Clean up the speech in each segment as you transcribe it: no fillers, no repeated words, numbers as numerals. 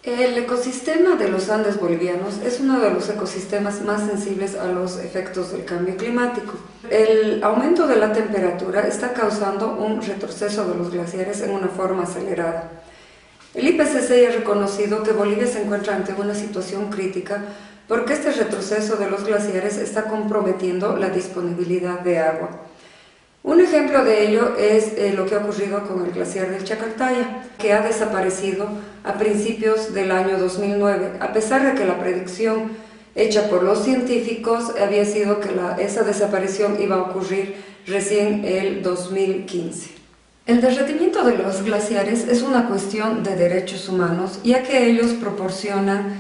El ecosistema de los Andes bolivianos es uno de los ecosistemas más sensibles a los efectos del cambio climático. El aumento de la temperatura está causando un retroceso de los glaciares en una forma acelerada. El IPCC ha reconocido que Bolivia se encuentra ante una situación crítica porque este retroceso de los glaciares está comprometiendo la disponibilidad de agua. Un ejemplo de ello es lo que ha ocurrido con el glaciar del Chacaltaya, que ha desaparecido a principios del año 2009, a pesar de que la predicción hecha por los científicos había sido que esa desaparición iba a ocurrir recién el 2015. El derretimiento de los glaciares es una cuestión de derechos humanos, ya que ellos proporcionan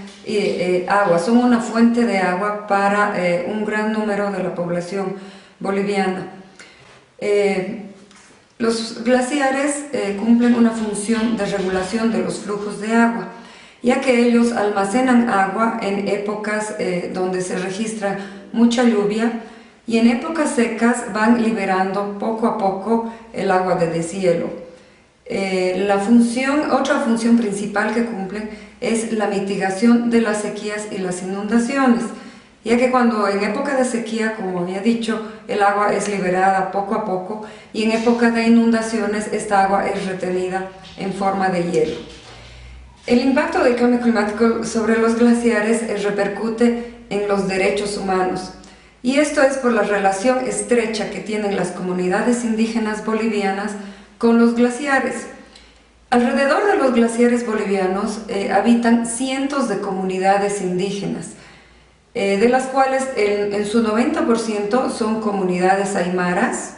agua, son una fuente de agua para un gran número de la población boliviana. Los glaciares cumplen una función de regulación de los flujos de agua, ya que ellos almacenan agua en épocas donde se registra mucha lluvia, y en épocas secas van liberando poco a poco el agua de deshielo. Otra función principal que cumplen es la mitigación de las sequías y las inundaciones, ya que cuando en época de sequía, como había dicho, el agua es liberada poco a poco, y en época de inundaciones esta agua es retenida en forma de hielo. El impacto del cambio climático sobre los glaciares repercute en los derechos humanos, y esto es por la relación estrecha que tienen las comunidades indígenas bolivianas con los glaciares. Alrededor de los glaciares bolivianos habitan cientos de comunidades indígenas, de las cuales en su 90% son comunidades aymaras,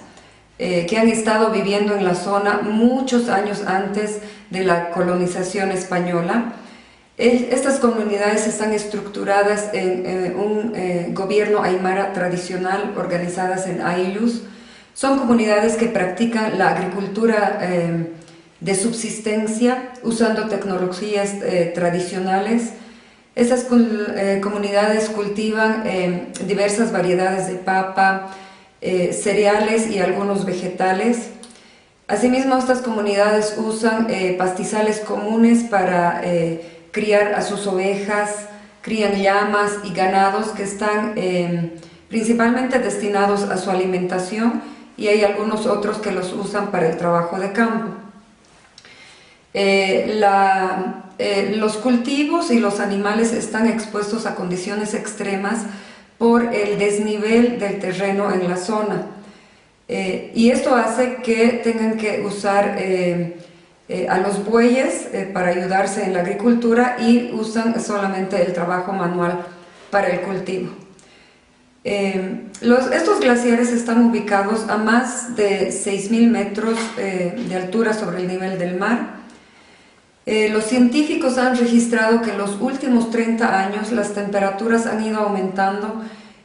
que han estado viviendo en la zona muchos años antes de la colonización española. Estas comunidades están estructuradas en un gobierno aymara tradicional, organizadas en aylus. Son comunidades que practican la agricultura de subsistencia usando tecnologías tradicionales. Estas comunidades cultivan diversas variedades de papa, cereales y algunos vegetales. Asimismo, estas comunidades usan pastizales comunes para criar a sus ovejas, crían llamas y ganados que están principalmente destinados a su alimentación, y hay algunos otros que los usan para el trabajo de campo. Los cultivos y los animales están expuestos a condiciones extremas por el desnivel del terreno en la zona, y esto hace que tengan que usar a los bueyes para ayudarse en la agricultura, y usan solamente el trabajo manual para el cultivo. Estos glaciares están ubicados a más de 6.000 metros de altura sobre el nivel del mar. Los científicos han registrado que en los últimos 30 años las temperaturas han ido aumentando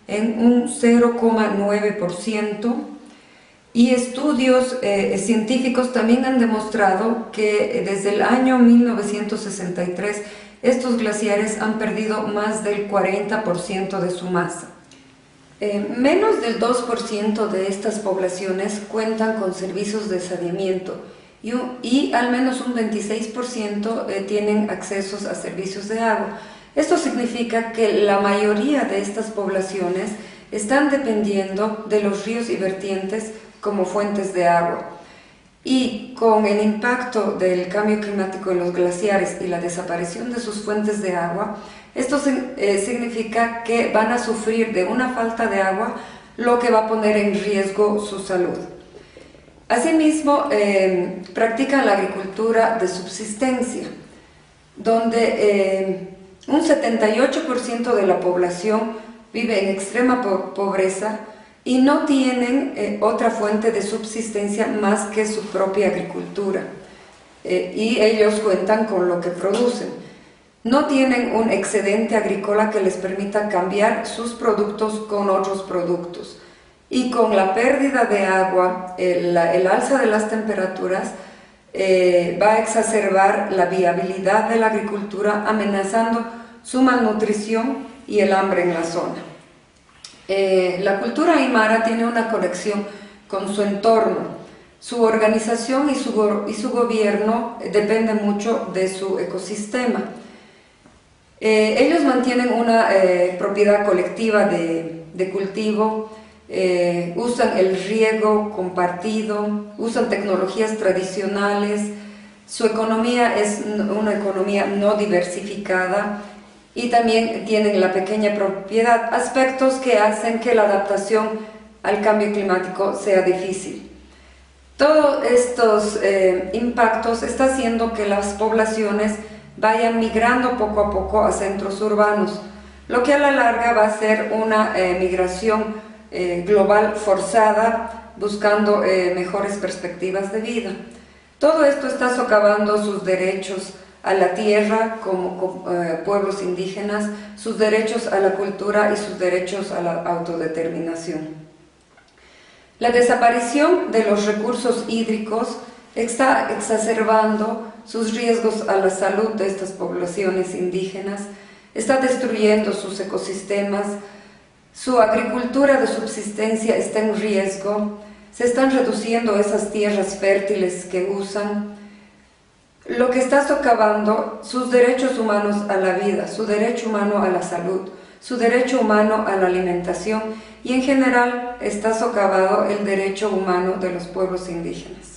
en un 0,9%, y estudios científicos también han demostrado que desde el año 1963 estos glaciares han perdido más del 40% de su masa. Menos del 2% de estas poblaciones cuentan con servicios de saneamiento, y al menos un 26% tienen accesos a servicios de agua. Esto significa que la mayoría de estas poblaciones están dependiendo de los ríos y vertientes como fuentes de agua. Y con el impacto del cambio climático en los glaciares y la desaparición de sus fuentes de agua, esto significa que van a sufrir de una falta de agua, lo que va a poner en riesgo su salud. Asimismo, practican la agricultura de subsistencia, donde un 78% de la población vive en extrema pobreza y no tienen otra fuente de subsistencia más que su propia agricultura, y ellos cuentan con lo que producen. No tienen un excedente agrícola que les permita cambiar sus productos con otros productos. Y con la pérdida de agua, el alza de las temperaturas va a exacerbar la viabilidad de la agricultura, amenazando su malnutrición y el hambre en la zona. La cultura aymara tiene una conexión con su entorno. Su organización y su gobierno depende mucho de su ecosistema. Ellos mantienen una propiedad colectiva de cultivo, usan el riego compartido, usan tecnologías tradicionales, su economía es una economía no diversificada y también tienen la pequeña propiedad, aspectos que hacen que la adaptación al cambio climático sea difícil. Todos estos impactos están haciendo que las poblaciones vayan migrando poco a poco a centros urbanos, lo que a la larga va a ser una migración global forzada, buscando mejores perspectivas de vida. Todo esto está socavando sus derechos a la tierra como pueblos indígenas, sus derechos a la cultura y sus derechos a la autodeterminación. La desaparición de los recursos hídricos está exacerbando sus riesgos a la salud de estas poblaciones indígenas, está destruyendo sus ecosistemas, su agricultura de subsistencia está en riesgo, se están reduciendo esas tierras fértiles que usan, lo que está socavando sus derechos humanos a la vida, su derecho humano a la salud, su derecho humano a la alimentación y en general está socavado el derecho humano de los pueblos indígenas.